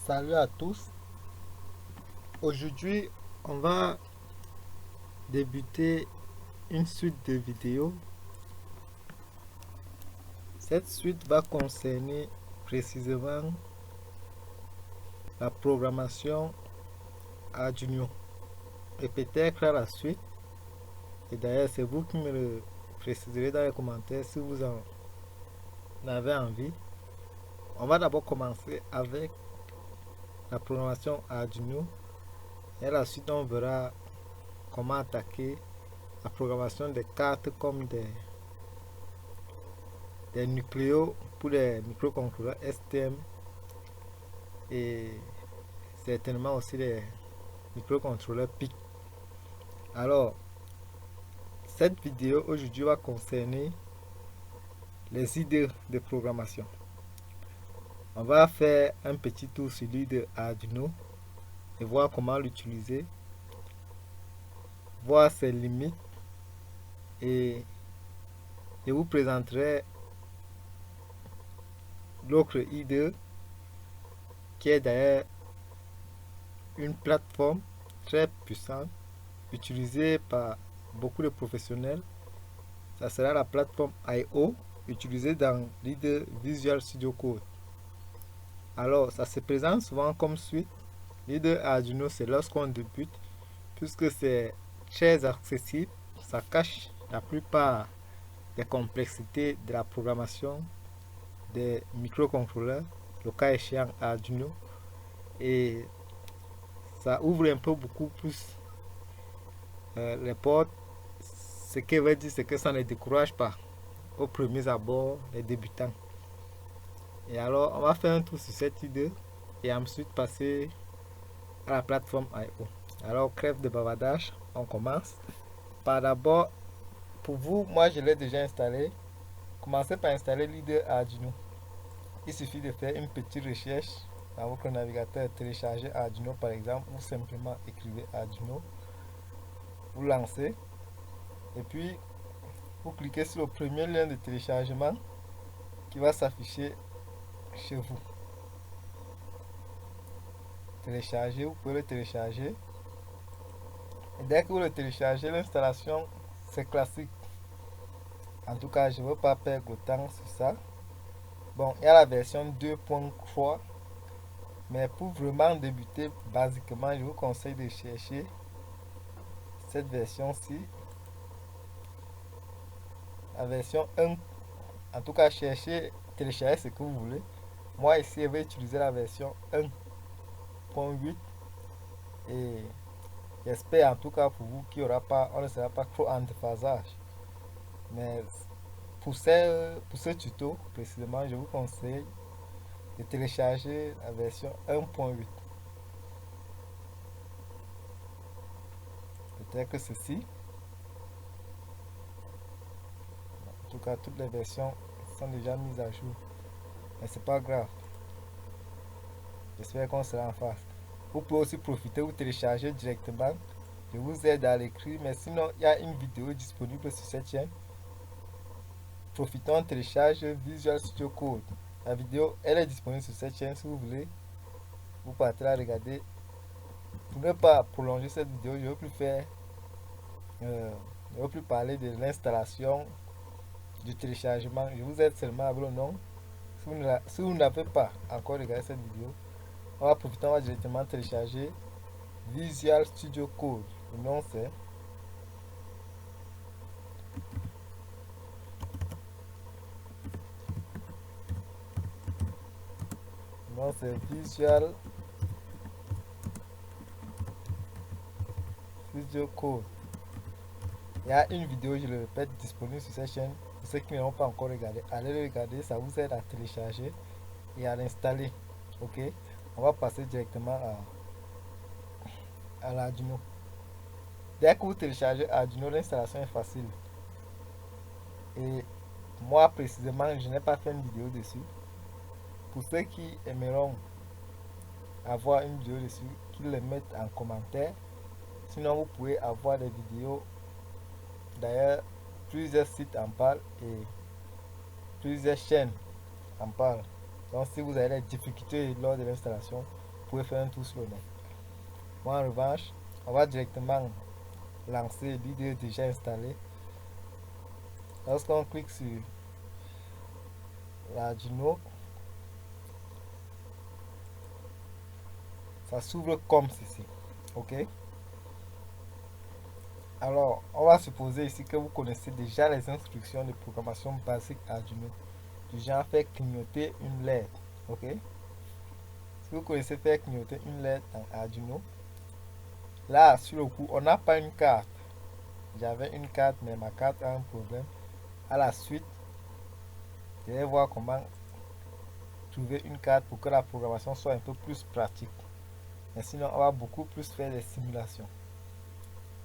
Salut à tous. Aujourd'hui, on va débuter une suite de vidéos. Cette suite va concerner précisément la programmation Arduino. Et peut-être à la suite, et d'ailleurs c'est vous qui me le préciserez dans les commentaires si vous en avez envie. On va d'abord commencer avec la programmation Arduino. Et à la suite, on verra comment attaquer la programmation des cartes comme des nucléos pour les microcontrôleurs STM et certainement aussi les microcontrôleurs PIC. Alors, cette vidéo aujourd'hui va concerner les idées de programmation. On va faire un petit tour sur l'idée Arduino et voir comment l'utiliser, voir ses limites et je vous présenterai l'autre idée qui est d'ailleurs une plateforme très puissante utilisée par beaucoup de professionnels. Ça sera la plateforme I/O utilisée dans l'IDE Visual Studio Code. Alors, ça se présente souvent comme suite. L'IDE Arduino, c'est lorsqu'on débute, puisque c'est très accessible, ça cache la plupart des complexités de la programmation des microcontrôleurs, le cas échéant Arduino, et ça ouvre un peu beaucoup plus les portes. Ce qui veut dire, c'est que ça ne décourage pas aux premiers abords les débutants. Et alors, on va faire un tour sur cette idée et ensuite passer à la plateforme I/O. Alors, crève de bavardage, on commence. Par d'abord, pour vous, moi je l'ai déjà installé. Commencez par installer l'IDE Arduino. Il suffit de faire une petite recherche dans votre navigateur, télécharger Arduino par exemple, ou simplement écrivez Arduino. Vous lancez et puis vous cliquez sur le premier lien de téléchargement qui va s'afficher chez vous. Télécharger, vous pouvez le télécharger. Et dès que vous le téléchargez, l'installation c'est classique. En tout cas, je ne veux pas perdre de temps sur ça. Bon, il y a la version 2.3. Mais pour vraiment débuter, basiquement, je vous conseille de chercher cette version-ci. La version 1. En tout cas, cherchez, télécharger ce que vous voulez. Moi, ici, je vais utiliser la version 1.8. Et j'espère en tout cas pour vous qu'il n'y aura pas, on ne sera pas trop en déphasage. Mais pour ce tuto, précisément, je vous conseille de télécharger la version 1.8. Peut-être que ceci. En tout cas, toutes les versions sont déjà mises à jour. Mais c'est pas grave. J'espère qu'on sera en face. Vous pouvez aussi profiter ou télécharger directement. Je vous aide à l'écrire, mais sinon, il y a une vidéo disponible sur cette chaîne. Profitons, télécharge Visual Studio Code. La vidéo, elle est disponible sur cette chaîne si vous voulez. Vous partez la regarder. Pour ne pas prolonger cette vidéo, je ne veux plus parler de l'installation, du téléchargement. Je vous aide seulement avec le nom. Si vous n'avez pas encore regardé cette vidéo, on va profiter, on va directement télécharger Visual Studio Code. Le nom c'est Visual Studio Code. Il y a une vidéo, je le répète, disponible sur cette chaîne. Pour ceux qui ne l'ont pas encore regardé, allez le regarder, ça vous aide à télécharger et à l'installer. Ok, on va passer directement à l'Arduino. Dès que vous téléchargez Arduino, l'installation est facile. Et moi précisément, je n'ai pas fait une vidéo dessus. Pour ceux qui aimeront avoir une vidéo dessus, qu'ils le mettent en commentaire. Sinon, vous pouvez avoir des vidéos. D'ailleurs, plusieurs sites en parlent et plusieurs chaînes en parlent. Donc, si vous avez des difficultés lors de l'installation, pouvez faire un tour sur le net. Moi, en revanche, on va directement lancer l'idée déjà installée. Lorsqu'on clique sur l'Arduino, ça s'ouvre comme ceci. Ok? Alors, on va supposer ici que vous connaissez déjà les instructions de programmation basique Arduino. Du genre faire clignoter une LED. Ok? Si vous connaissez faire clignoter une LED dans Arduino, là, sur le coup, on n'a pas une carte. J'avais une carte, mais ma carte a un problème. À la suite, je vais voir comment trouver une carte pour que la programmation soit un peu plus pratique. Mais sinon, on va beaucoup plus faire des simulations.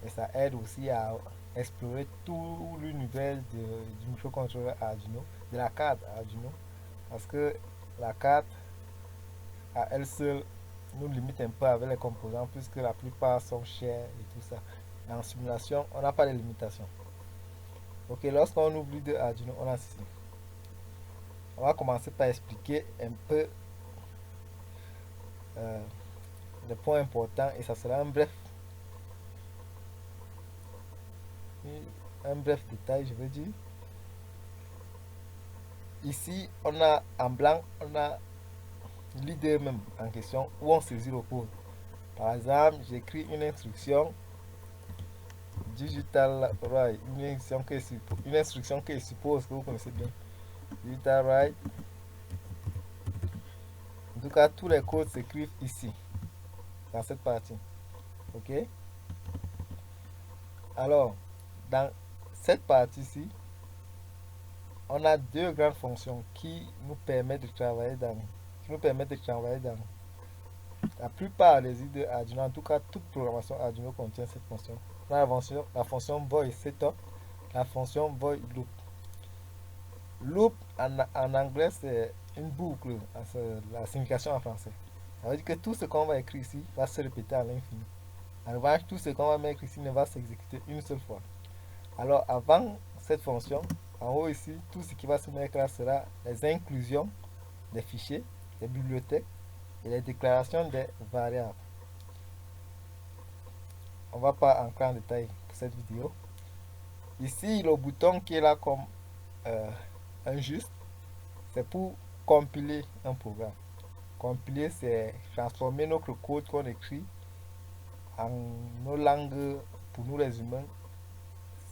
Et ça aide aussi à explorer tout l'univers du microcontrôleur Arduino, de la carte Arduino. Parce que la carte, à elle seule, nous limite un peu avec les composants, puisque la plupart sont chers et tout ça. En simulation, on n'a pas de limitation. Ok, lorsqu'on oublie de Arduino, on a ceci. On va commencer par expliquer un peu les points importants et ça sera un bref détail, je veux dire. Ici, on a en blanc, on a l'idée même en question où on saisit le code. Par exemple, j'écris une instruction digital write, une instruction que je suppose que vous connaissez bien. Digital write. En tout cas, tous les codes s'écrivent ici, dans cette partie. Ok? Alors, dans cette partie-ci, on a deux grandes fonctions qui nous permettent de travailler dans, la plupart des idées Arduino. En tout cas, toute programmation Arduino contient cette fonction. On a la fonction void setup, la fonction void loop. Loop en anglais c'est une boucle, la signification en français. Ça veut dire que tout ce qu'on va écrire ici va se répéter à l'infini. En revanche, tout ce qu'on va mettre ici ne va s'exécuter une seule fois. Alors avant cette fonction, en haut ici, tout ce qui va se mettre là sera les inclusions des fichiers, des bibliothèques et les déclarations des variables. On va pas entrer en détail pour cette vidéo. Ici, le bouton qui est là comme un juste, c'est pour compiler un programme. Compiler, c'est transformer notre code qu'on écrit en nos langues, pour nous les humains.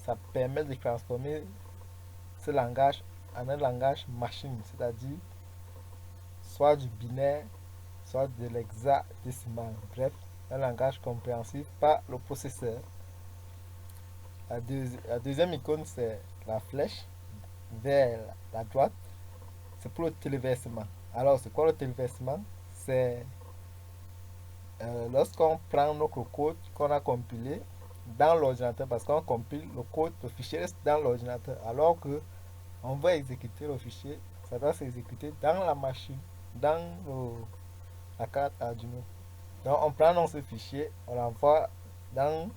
Ça permet de transformer ce langage en un langage machine, c'est-à-dire soit du binaire, soit de l'hexadécimal. Bref, un langage compréhensible par le processeur. La deuxième icône, c'est la flèche vers la droite. C'est pour le téléversement. Alors, c'est quoi le téléversement? C'est lorsqu'on prend notre code qu'on a compilé dans l'ordinateur, parce qu'on compile le code, le fichier reste dans l'ordinateur, alors que on va exécuter le fichier, ça doit s'exécuter dans la machine, dans la carte Arduino. Donc on prend dans ce fichier, on l'envoie dans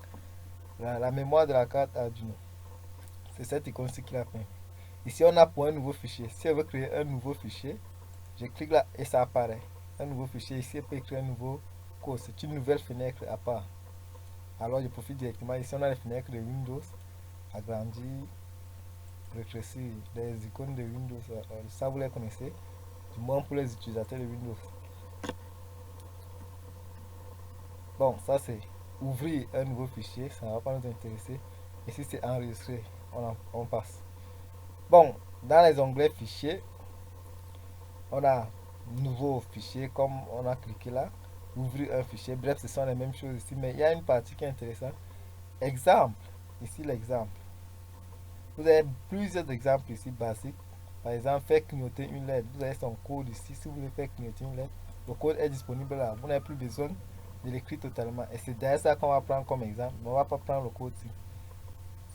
la mémoire de la carte Arduino. C'est cette icône-ci qui la fait. Ici on a pour un nouveau fichier. Si on veut créer un nouveau fichier, je clique là et ça apparaît. Un nouveau fichier, ici on peut créer un nouveau code. C'est une nouvelle fenêtre à part. Alors je profite directement. Ici on a les fenêtres de Windows, agrandir, rétrécir, les icônes de Windows. Ça vous les connaissez, du moins pour les utilisateurs de Windows. Bon, ça c'est ouvrir un nouveau fichier, ça ne va pas nous intéresser. Ici c'est enregistrer, on passe. Bon, dans les onglets fichiers, on a nouveau fichier comme on a cliqué là, ouvrir un fichier. Bref, ce sont les mêmes choses ici, mais il y a une partie qui est intéressante. Exemple, ici l'exemple. Vous avez plusieurs exemples ici basiques. Par exemple, faire clignoter une LED. Vous avez son code ici. Si vous voulez faire clignoter une LED, le code est disponible là. Vous n'avez plus besoin de l'écrire totalement. Et c'est derrière ça qu'on va prendre comme exemple. Mais on ne va pas prendre le code ici.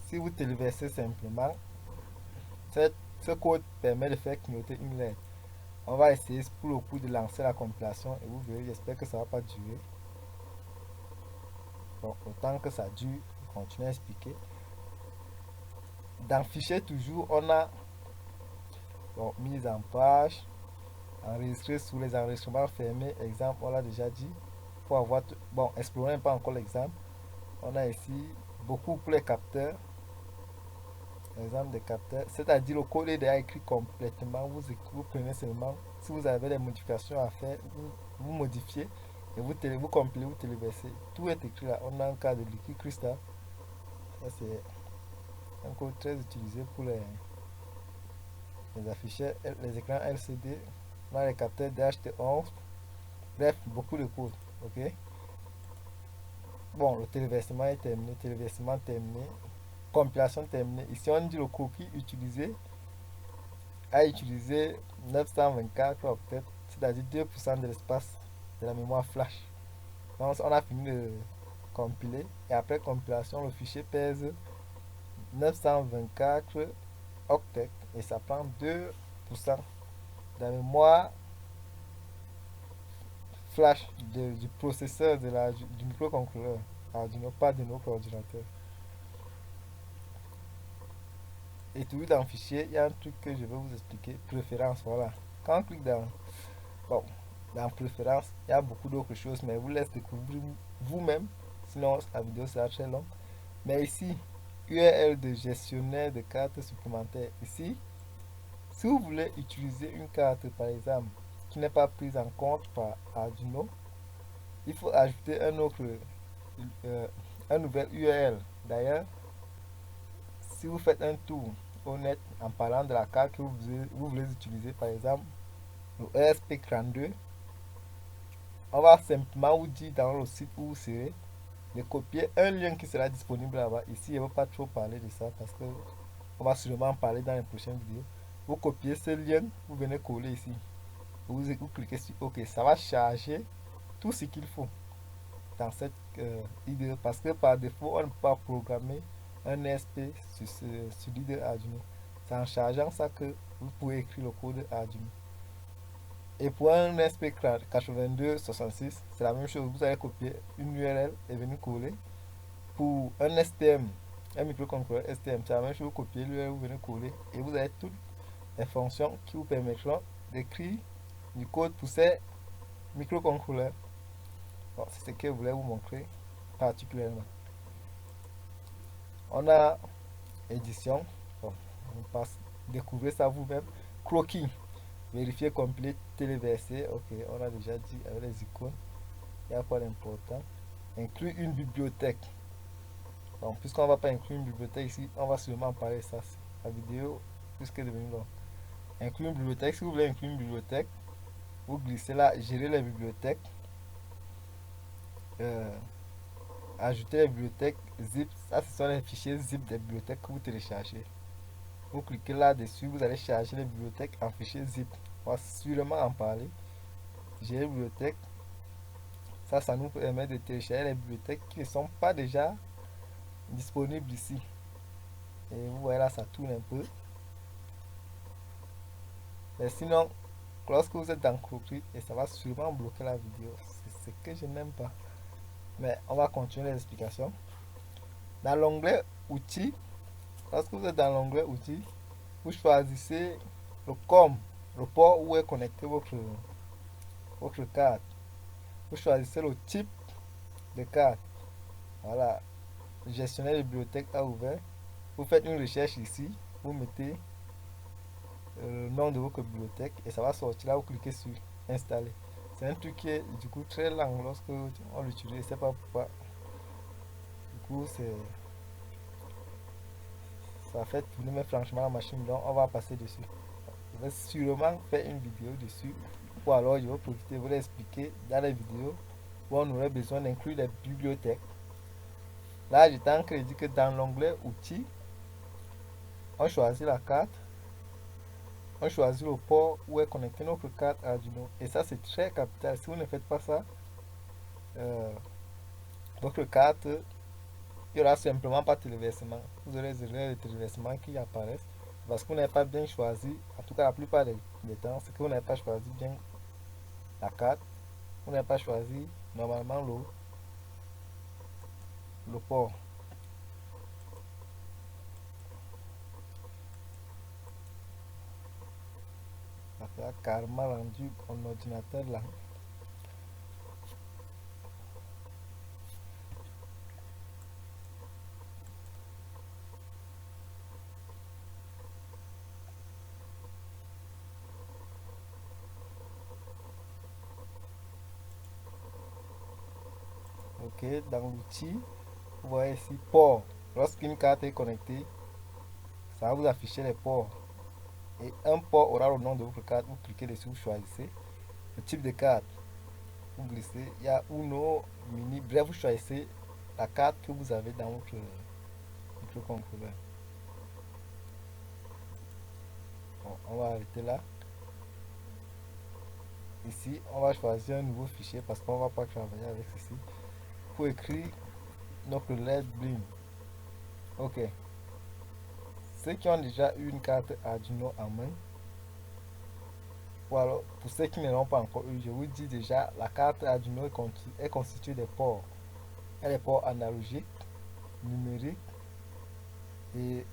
Si vous téléversez simplement, ce code permet de faire clignoter une LED. On va essayer pour le coup de lancer la compilation et vous verrez, j'espère que ça ne va pas durer. Bon, autant que ça dure, je continue à expliquer. Dans fichier toujours, on a mise en page. enregistrer sous les enregistrements fermés. Exemple, on l'a déjà dit. Pour avoir, bon, explorons pas encore l'exemple. On a ici beaucoup pour les capteurs. Exemple des capteurs. C'est-à-dire le code est déjà écrit complètement. Vous prenez seulement, si vous avez des modifications à faire, vous modifiez et vous compilez, vous téléversez. Tout est écrit là. On a un cas de Liquid Crystal. Ça, c'est un code très utilisé pour les afficheurs, les écrans LCD. On a les capteurs DHT11. Bref, beaucoup de codes. Ok. Bon, le téléversement est terminé. Téléversement terminé. Compilation terminée. Ici, on dit le cookie utilisé a utilisé 924 octets, c'est-à-dire 2% de l'espace de la mémoire flash. Donc, on a fini de compiler et après compilation, le fichier pèse 924 octets et ça prend 2% de la mémoire flash du processeur du microcontrôleur Arduino, pas de notre ordinateur. Et toujours dans le fichier, il y a un truc que je vais vous expliquer, préférence, voilà. Quand on clique bon, dans préférence, il y a beaucoup d'autres choses, mais je vous laisse découvrir vous-même, sinon la vidéo sera très longue. Mais ici, URL de gestionnaire de cartes supplémentaires. Ici, si vous voulez utiliser une carte, par exemple, qui n'est pas prise en compte par Arduino, il faut ajouter un nouvel URL. D'ailleurs, si vous faites un tour honnête en parlant de la carte que vous voulez utiliser, par exemple, le ESP32, on va simplement vous dire dans le site où vous serez de copier un lien qui sera disponible là-bas. Ici, je ne vais pas trop parler de ça parce que on va sûrement en parler dans les prochaines vidéos. Vous copiez ce lien, vous venez coller ici. Vous cliquez sur OK. Ça va charger tout ce qu'il faut dans cette idée parce que par défaut, on ne peut pas programmer un ESP sur l'idée Arduino. C'est en chargeant ça que vous pouvez écrire le code Arduino. Et pour un ESP8266, c'est la même chose. Vous allez copier une URL et venir coller. Pour un STM, un microcontrôleur STM, c'est la même chose. Vous copiez l'URL, vous venez coller. Et vous avez toutes les fonctions qui vous permettront d'écrire du code pour ces microcontrôleurs. Bon, c'est ce que je voulais vous montrer particulièrement. On a édition. Bon, on passe. Découvrez ça vous-même. Croquis. Vérifier, compiler, téléverser. Ok, on a déjà dit avec les icônes. Il y a quoi d'important? Inclure une bibliothèque. Bon, puisqu'on ne va pas inclure une bibliothèque ici, on va seulement parler de ça. La vidéo, puisque devenu long. Inclure une bibliothèque. Si vous voulez inclure une bibliothèque, vous glissez là, gérer les bibliothèques. Ajouter les bibliothèques zip. Ça, ce sont les fichiers zip des bibliothèques que vous téléchargez. Vous cliquez là-dessus, vous allez charger les bibliothèques en fichier zip. On va sûrement en parler. Gérer les bibliothèques. Ça nous permet de télécharger les bibliothèques qui ne sont pas déjà disponibles ici. Et vous voyez là, ça tourne un peu. Mais sinon, lorsque vous êtes dans Croquis, et ça va sûrement bloquer la vidéo. C'est ce que je n'aime pas. Mais on va continuer les explications. Dans l'onglet Outils, lorsque vous êtes dans l'onglet Outils, vous choisissez le COM, le port où est connecté votre carte. Vous choisissez le type de carte. Voilà, le gestionnaire de bibliothèque a ouvert. Vous faites une recherche ici, vous mettez le nom de votre bibliothèque et ça va sortir là, vous cliquez sur installer. C'est un truc qui est du coup très lent lorsque on l'utilise, je sais pas pourquoi. Du coup, ça fait tourner, mais franchement, la machine, donc on va passer dessus. Je vais sûrement faire une vidéo dessus, ou alors je vais profiter de vous l'expliquer dans les vidéos où on aurait besoin d'inclure les bibliothèques. Là, j'étais en train de dire que dans l'onglet outils, on choisit la carte, on choisit le port où est connecté notre carte Arduino. Et ça, c'est très capital. Si vous ne faites pas ça, votre carte, il n'y aura simplement pas de téléversement. Vous aurez des erreurs de téléversement qui apparaissent parce que vous n'avez pas bien choisi, en tout cas la plupart des temps, c'est que vous n'avez pas choisi bien la carte, vous n'avez pas choisi normalement le port. Ça a carrément rendu mon ordinateur là. Ok, dans l'outil, vous voyez ici port. Lorsqu'une carte est connectée, ça va vous afficher les ports. Et un port aura le nom de votre carte. Vous cliquez dessus, vous choisissez le type de carte. Vous glissez, il y a Uno, Mini, bref, vous choisissez la carte que vous avez dans votre microcontrôleur. Bon, on va arrêter là. Ici, on va choisir un nouveau fichier parce qu'on ne va pas travailler avec ceci. Pour écrire notre LED Blim. Ok. Ceux qui ont déjà eu une carte Arduino en main, ou alors pour ceux qui ne l'ont pas encore eu, je vous dis déjà, la carte Arduino est constituée des ports. Il y a des ports analogiques, numériques et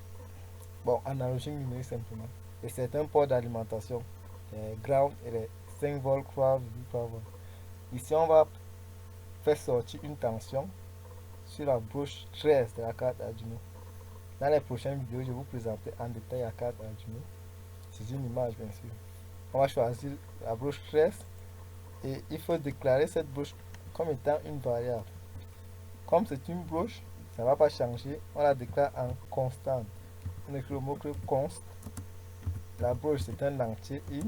bon, analogique numérique simplement. Et certains ports d'alimentation, les ground et les 5 volts, 3,3 volts. Ici, on va faire sortir une tension sur la broche 13 de la carte Arduino. Dans les prochaines vidéos, je vais vous présenter en détail la carte Arduino. C'est une image, bien sûr. On va choisir la broche 13 et il faut déclarer cette broche comme étant une variable. Comme c'est une broche, ça ne va pas changer. On la déclare en constante. On écrit le mot const. La broche, c'est un entier i.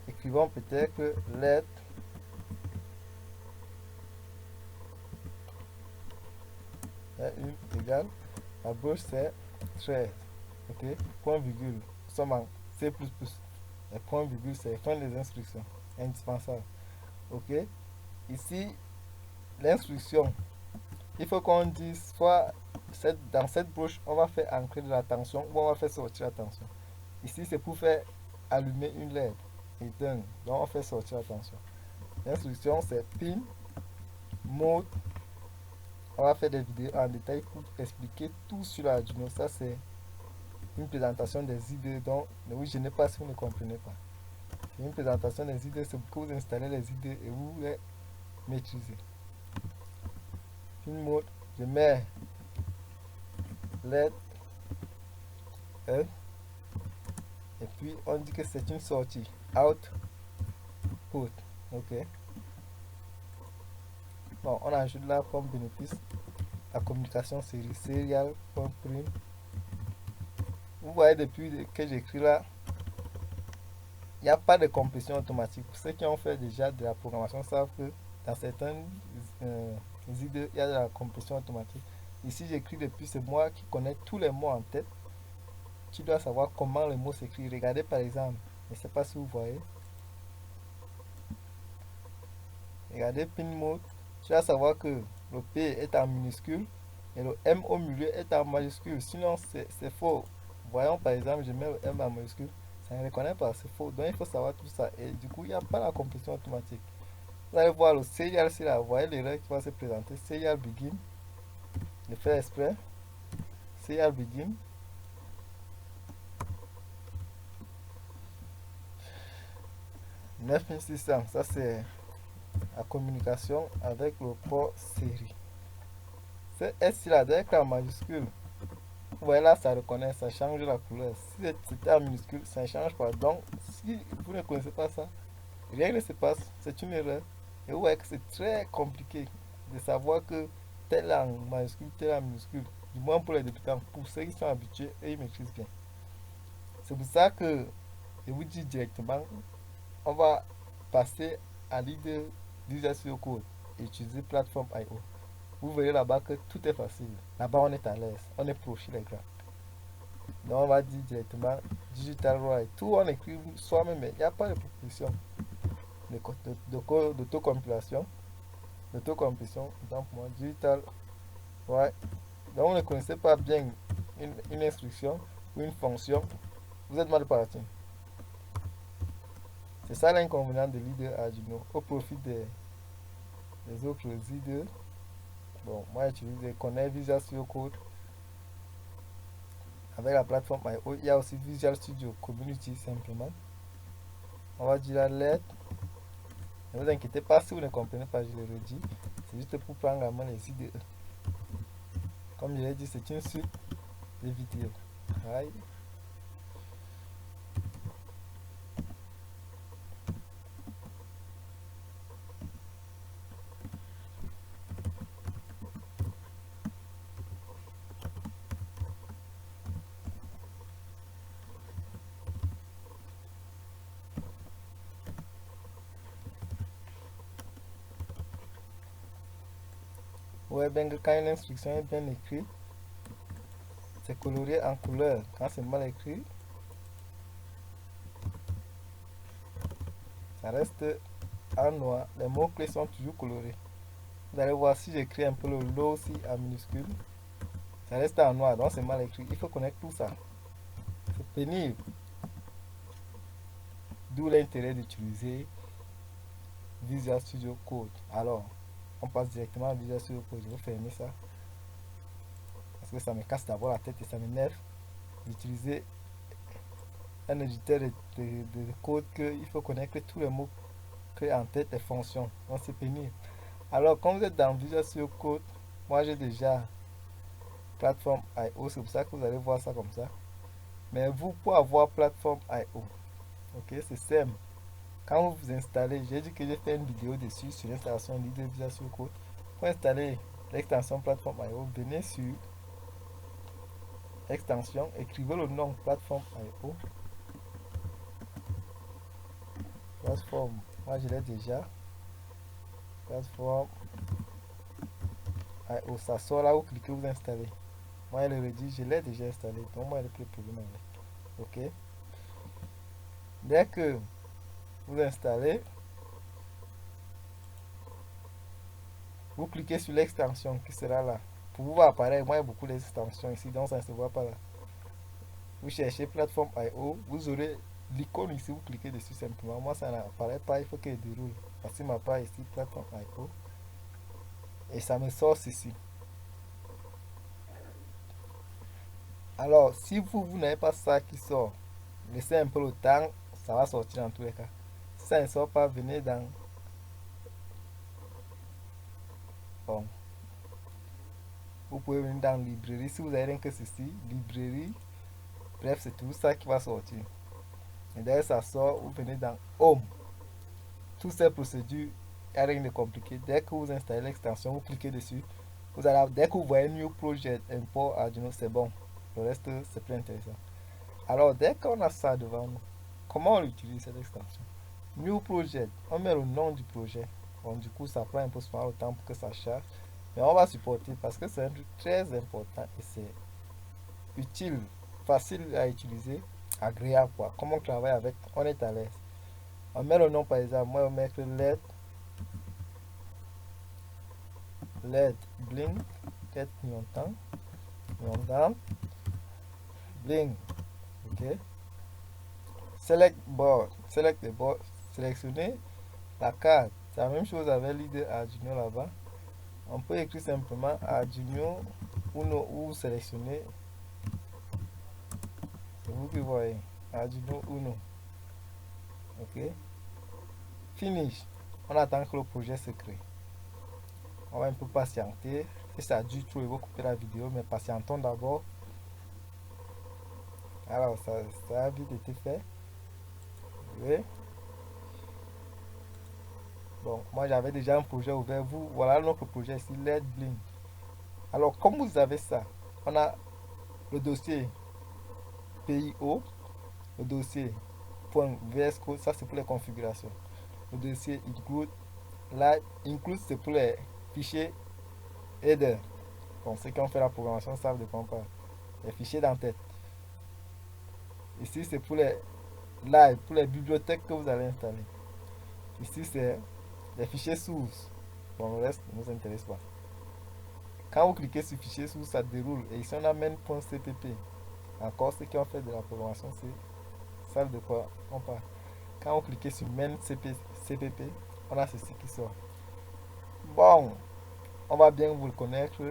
Écrivons peut-être let une égale. La broche, c'est 13. Ok, point virgule. Nous sommes en C++. Les points virgule, c'est fin des instructions. Indispensable. Ok, ici, l'instruction. Il faut qu'on dise soit dans cette broche, on va faire entrer de la tension ou on va faire sortir la tension. Ici, c'est pour faire allumer une LED. Éteindre. Donc, on fait sortir la tension. L'instruction, c'est pin mode. On va faire des vidéos en détail pour expliquer tout sur l'Arduino. Ça, c'est une présentation des idées. Donc, ne vous gênez pas si vous ne comprenez pas. C'est une présentation des idées. C'est pour que vous installez les idées et vous les maîtrisez. Pin mode. Je mets LED 1. Et puis, on dit que c'est une sortie. Output. Ok. Bon, on ajoute là comme bénéfice la communication série serial.prime. Vous voyez depuis que j'écris là, il n'y a pas de compression automatique. Pour ceux qui ont fait déjà de la programmation savent que dans certaines idées, il y a de la compression automatique. Ici, j'écris depuis, c'est moi qui connais tous les mots en tête. Tu dois savoir comment les mots s'écrivent. Regardez par exemple, je ne sais pas si vous voyez. Regardez pin mode. Tu dois savoir que le P est en minuscule et le M au milieu est en majuscule. Sinon, c'est faux. Voyons par exemple, je mets le M en majuscule. Ça ne reconnaît pas, c'est faux. Donc il faut savoir tout ça. Et du coup, il n'y a pas la compression automatique. Vous allez voir le serial ici là. Vous voyez l'erreur qui va se présenter. Serial begin. Je fais exprès. Serial begin. (9600). Ça c'est la communication avec le port série. C'est S là, dès que en majuscule. Vous voyez là, ça reconnaît, ça change la couleur. Si c'était en minuscule, ça ne change pas. Donc, si vous ne connaissez pas ça, rien ne se passe, c'est une erreur. Et vous voyez que c'est très compliqué de savoir que tel en majuscule, tel en minuscule. Du moins pour les débutants, pour ceux qui sont habitués et ils maîtrisent bien. C'est pour ça que je vous dis directement, on va passer à l'idée d'utilisation code et utiliser plateforme IO. Vous verrez là-bas que tout est facile. Là-bas, on est à l'aise. On est pro sur l'écran. Donc, on va dire directement Digital Write. Tout on écrit soi-même, mais il n'y a pas de proposition d'autocompilation. D'autocompilation, donc pour moi, Digital Write. Donc, vous ne connaissez pas bien une instruction ou une fonction, vous êtes mal parti. C'est ça l'inconvénient de l'IDE Arduino au profit des autres IDE. Bon, moi j'utilise des connais Visual Studio Code. Avec la plateforme IO, il y a aussi Visual Studio Community simplement. On va dire la lettre. Ne vous inquiétez pas si vous ne comprenez pas, je le redis. C'est juste pour prendre en main les idées. Comme je l'ai dit, c'est une suite de vidéos. Aïe. Ouais, bien que quand une instruction est bien écrite, c'est coloré en couleur. Quand c'est mal écrit, ça reste en noir. Les mots-clés sont toujours colorés. Vous allez voir si j'écris un peu le lot aussi en minuscule, ça reste en noir, donc c'est mal écrit. Il faut connaître tout ça. C'est pénible. D'où l'intérêt d'utiliser Visual Studio Code. Alors, on passe directement à Visual Studio Code. Je vais fermer ça. Parce que ça me casse d'abord la tête et ça m'énerve d'utiliser un éditeur de code qu'il faut connaître tous les mots créés en tête et fonctions. Donc c'est pénible. Alors, quand vous êtes dans Visual Studio Code, moi j'ai déjà plateforme IO, c'est pour ça que vous allez voir ça comme ça. Mais vous pouvez avoir plateforme IO. Ok, c'est simple. Quand vous installez, j'ai dit que j'ai fait une vidéo dessus sur l'installation de Visual Studio Code. Pour installer l'extension plateforme IO, venez sur extension, écrivez le nom plateforme IO. Plateforme, moi je l'ai déjà. Plateforme IO, ça sort là, vous cliquez, vous installez. Moi elle le dit, je l'ai déjà installé, donc moi il n'y a plus de problème avec. Ok. Dès que vous installez, vous cliquez sur l'extension qui sera là. Pour vous apparaître, moi il y a beaucoup d'extensions ici, donc ça ne se voit pas là. Vous cherchez plateforme IO, vous aurez l'icône ici, vous cliquez dessus simplement. Moi ça n'apparaît pas, il faut qu'elle déroule. Voici ma page ici, plateforme IO. Et ça me sort ceci. Alors, si vous n'avez pas ça qui sort, laissez un peu le temps, ça va sortir dans tous les cas. Si ça ne sort pas, venez dans... Bon. Vous pouvez venir dans librairie. Si vous avez rien que ceci, librairie. Bref, c'est tout ça qui va sortir. Et dès que ça sort, vous venez dans Home. Toutes ces procédures, il n'y a rien de compliqué. Dès que vous installez l'extension, vous cliquez dessus. Vous allez, dès que vous voyez New Project, Import, Arduino, c'est bon. Le reste, c'est plus intéressant. Alors, dès qu'on a ça devant nous, comment on utilise cette extension? New Project, on met le nom du projet. Bon, du coup, ça prend un peu souvent le temps pour que ça charge. Mais on va supporter parce que c'est un truc très important et c'est utile, facile à utiliser, agréable quoi. Comme on travaille avec, on est à l'aise. On met le nom par exemple, moi je vais mettre LED Bling, quête longtemps, Bling, ok. Select board, select the board, sélectionner la carte. C'est la même chose avec l'idée Arduino là-bas. On peut écrire simplement Arduino Uno ou sélectionner. C'est vous qui voyez. Arduino Uno. Ok. Finish. On attend que le projet se crée. On va un peu patienter. Si ça dure trop, il va couper la vidéo, mais patientons d'abord. Alors, ça a vite été fait. Oui. Bon, moi j'avais déjà un projet ouvert. Vous, voilà notre projet ici, LED Bling. Alors, comme vous avez ça, on a le dossier PIO, le dossier .vs Code, ça c'est pour les configurations. Le dossier include, là, include c'est pour les fichiers header. Bon, ceux qui ont fait la programmation savent de quoi on parle. Les fichiers d'entête. Ici c'est pour les live, pour les bibliothèques que vous allez installer. Ici c'est les fichiers sources. Bon, le reste ne nous intéresse pas. Quand vous cliquez sur fichier source, ça déroule. Et ici on a main.cpp. Encore, ceux qui ont fait de la programmation, c'est savent de quoi on parle. Quand on clique sur main CPP, on a ceci qui sort. Bon, on va bien vous le connaître.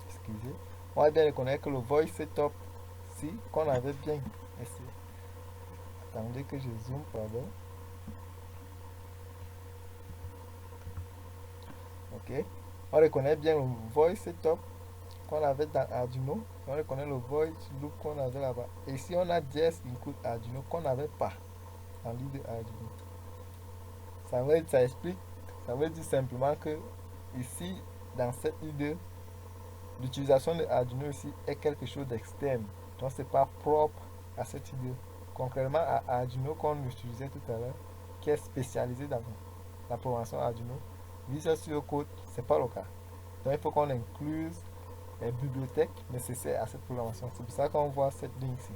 Excusez. On va bien reconnaître que le voice setup, si qu'on avait bien essayé. Attendez que je zoome, pardon. Ok. On reconnaît bien le voice setup qu'on avait dans Arduino. On reconnaît le voice loop qu'on avait là-bas. Et ici, on a JS include Arduino qu'on n'avait pas en ligne de Arduino. Ça explique, ça veut dire simplement que ici, dans cette idée, l'utilisation de Arduino ici est quelque chose d'externe. Donc, c'est pas propre à cette idée. Contrairement à Arduino qu'on utilisait tout à l'heure, qui est spécialisé dans la programmation Arduino, Visual Studio Code, c'est pas le cas. Donc, il faut qu'on incluse les bibliothèques nécessaires à cette programmation. C'est pour ça qu'on voit cette ligne ici.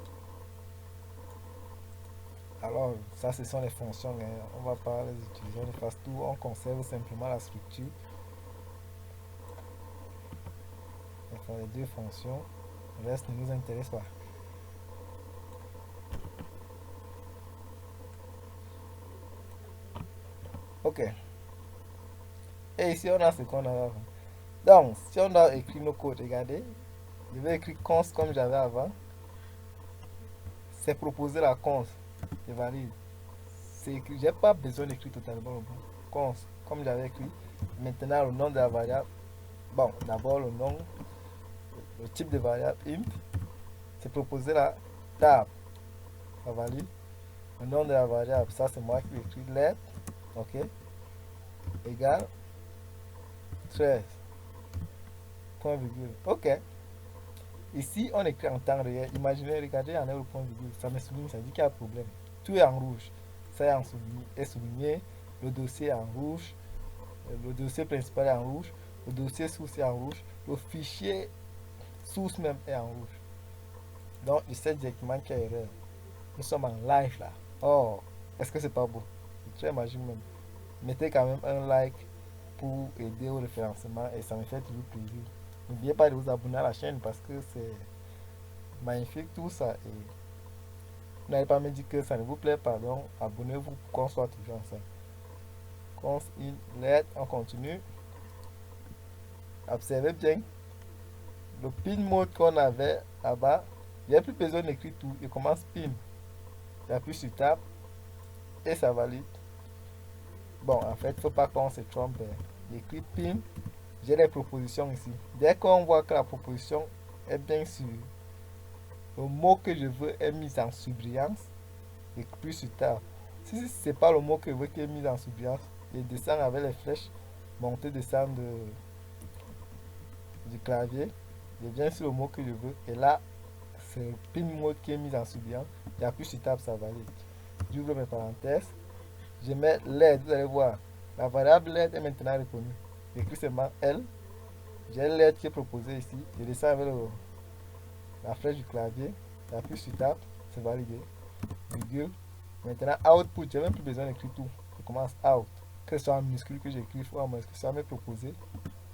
Alors, ça, ce sont les fonctions. Hein. On ne va pas les utiliser, on efface tout. On conserve simplement la structure. Enfin, les deux fonctions. Le reste ne nous intéresse pas. Ok. Et ici, on a ce qu'on a avant. Donc, si on a écrit nos codes, regardez. Je vais écrire const comme j'avais avant. C'est proposer la const. Je valide. C'est écrit. J'ai pas besoin d'écrire totalement le bon. Const, comme j'avais écrit. Maintenant, le nom de la variable. Bon, d'abord le nom, le type de variable int. C'est proposer la table. Ça valide. Le nom de la variable, ça c'est moi qui écrit let. Ok. Égal 13. Point virgule. Ok. Ici, on écrit en temps réel. Imaginez, regardez en le point virgule. Ça me souligne, ça dit qu'il y a un problème. Tout est en rouge. Ça est souligné. Le dossier est en rouge. Le dossier principal est en rouge. Le dossier source est en rouge. Le fichier source même est en rouge. Donc, il sait directement qu'il y a erreur. Nous sommes en live là. Oh, est-ce que c'est pas beau? C'est très magique même. Mettez quand même un like pour aider au référencement et ça me fait toujours plaisir. N'oubliez pas de vous abonner à la chaîne parce que c'est magnifique tout ça. Et vous n'allez pas me dire que ça ne vous plaît pas, donc abonnez-vous pour qu'on soit toujours ensemble. Const in let, on continue. Observez bien le pin mode qu'on avait là-bas. Il n'y a plus besoin d'écrire tout. Il commence pin. J'appuie sur tab et ça valide. Bon, en fait, il ne faut pas qu'on se trompe. J'écris pin. J'ai les propositions ici. Dès qu'on voit que la proposition est bien sur le mot que je veux est mis en surbrillance, et puis sur tab. Si ce n'est pas le mot que je veux qui est mis en surbrillance, je descends avec les flèches, monter, descendre du clavier. Je viens sur le mot que je veux, et là, c'est le pin mode qui est mis en surbrillance. J'appuie sur tab, ça valide. J'ouvre mes parenthèses. Je mets LED, vous allez voir. La variable LED est maintenant reconnue. J'écris seulement L. J'ai l'aide qui est proposée ici. Je descends avec la flèche du clavier. J'appuie sur tab. C'est validé. Virgule. Maintenant, output. J'ai même plus besoin d'écrire tout. Je commence out. Que ce soit en minuscule que j'écris ou en majuscule, ça m'est proposé.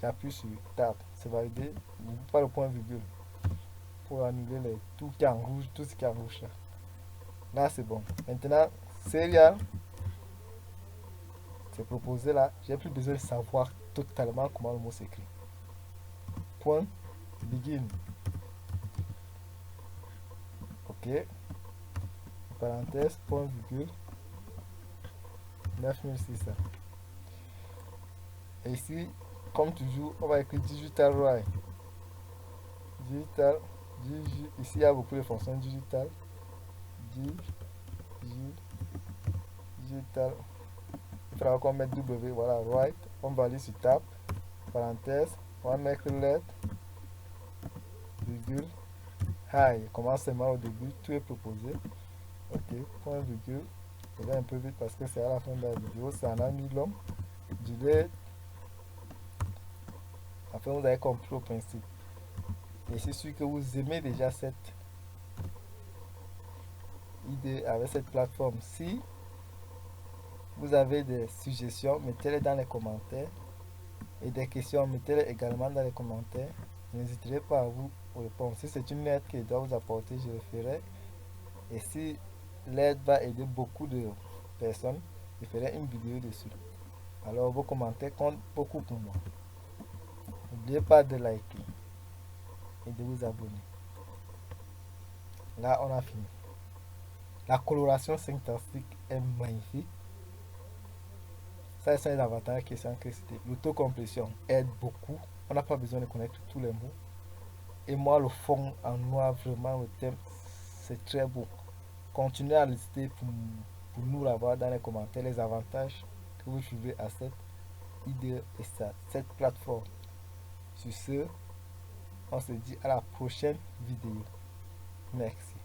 J'appuie sur tab. C'est validé. Je n'oublie pas le point virgule. Pour annuler tout qui est en rouge, tout ce qui est en rouge là. Là, c'est bon. Maintenant, serial. C'est proposé là. J'ai plus besoin de savoir totalement comment le mot s'écrit. Point begin. Ok. Parenthèse, point virgule. 9600. Et ici, comme toujours, on va écrire digital right. Digital. Ici, il y a beaucoup de fonctions digital. Digital. Il faudra qu'on mette W. Voilà, right. On va aller sur tab. Parenthèse. On va mettre let. Virgule. High. Commence seulement au début. Tout est proposé. Ok. Point virgule. Je vais un peu vite parce que c'est à la fin de la vidéo. Ça en a mis long. Delete. Enfin, vous avez compris le principe. Et c'est sûr que vous aimez déjà cette idée avec cette plateforme. Si vous avez des suggestions, mettez-les dans les commentaires. Et des questions, mettez-les également dans les commentaires. N'hésitez pas à vous répondre. Si c'est une aide que je dois vous apporter, je le ferai. Et si l'aide va aider beaucoup de personnes, je ferai une vidéo dessus. Alors vos commentaires comptent beaucoup pour moi. N'oubliez pas de liker et de vous abonner. Là, on a fini. La coloration syntaxique est magnifique. Ça, c'est un avantage qui est sans citer. L'autocomplétion aide beaucoup. On n'a pas besoin de connaître tous les mots. Et moi, le fond en noir, vraiment, le thème, c'est très beau. Continuez à lister pour nous l'avoir dans les commentaires les avantages que vous trouvez à cette idée et cette plateforme. Sur ce, on se dit à la prochaine vidéo. Merci.